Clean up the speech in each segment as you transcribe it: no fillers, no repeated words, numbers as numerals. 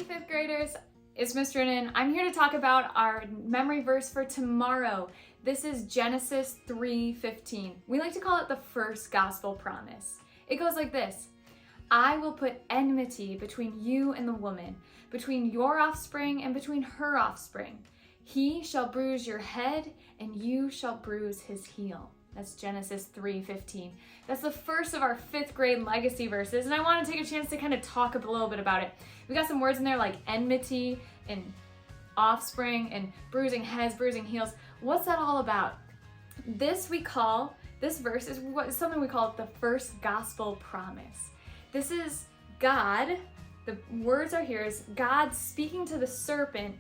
Hey fifth graders, it's Miss Drennan. I'm here to talk about our memory verse for tomorrow. This is Genesis 3:15. We like to call it the first gospel promise. It goes like this: I will put enmity between you and the woman, between your offspring and between her offspring. He shall bruise your head and you shall bruise his heel. That's Genesis 3:15. That's the first of our fifth grade legacy verses, and I want to take a chance to kind of talk a little bit about it. We got some words in there like enmity and offspring and bruising heads, bruising heels. What's that all about? This verse is something we call the first gospel promise. This is God, the words are here, is God speaking to the serpent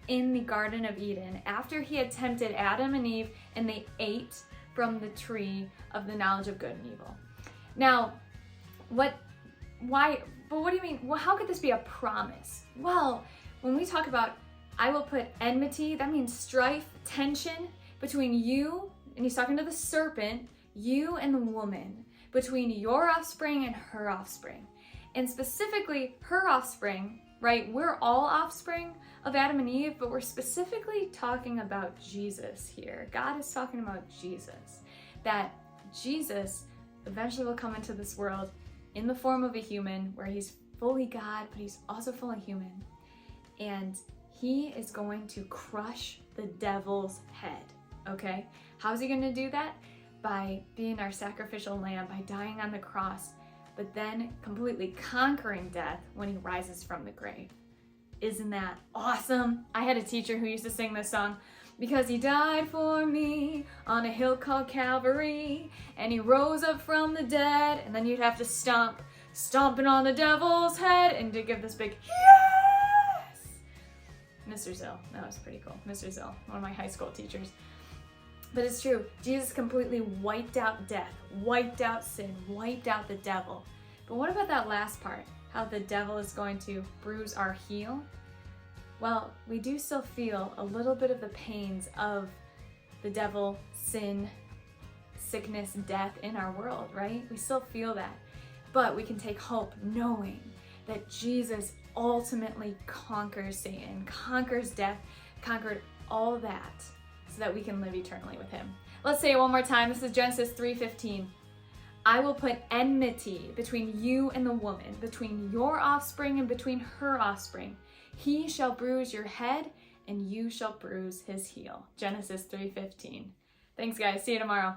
in the Garden of Eden after he had tempted Adam and Eve and they ate from the tree of the knowledge of good and evil. Now, what do you mean? Well, how could this be a promise? Well, when we talk about I will put enmity, that means strife, tension between you, and he's talking to the serpent, you and the woman, between your offspring and her offspring. And specifically her offspring, right? We're all offspring of Adam and Eve, but we're specifically talking about Jesus here. God is talking about Jesus. That Jesus eventually will come into this world in the form of a human, where he's fully God, but he's also fully human. And he is going to crush the devil's head, okay? How's he gonna do that? By being our sacrificial lamb, by dying on the cross, but then completely conquering death when he rises from the grave. Isn't that awesome? I had a teacher who used to sing this song, because he died for me on a hill called Calvary, and he rose up from the dead, and then you'd have to stomping on the devil's head, and to give this big yes! Mr. Zill, that was pretty cool. Mr. Zill, one of my high school teachers. But it's true, Jesus completely wiped out death, wiped out sin, wiped out the devil. But what about that last part? How the devil is going to bruise our heel? Well, we do still feel a little bit of the pains of the devil, sin, sickness, death in our world, right? We still feel that. But we can take hope knowing that Jesus ultimately conquers Satan, conquers death, conquered all that, so that we can live eternally with him. Let's say it one more time. This is Genesis 3:15. I will put enmity between you and the woman, between your offspring and between her offspring. He shall bruise your head and you shall bruise his heel. Genesis 3:15. Thanks guys, see you tomorrow.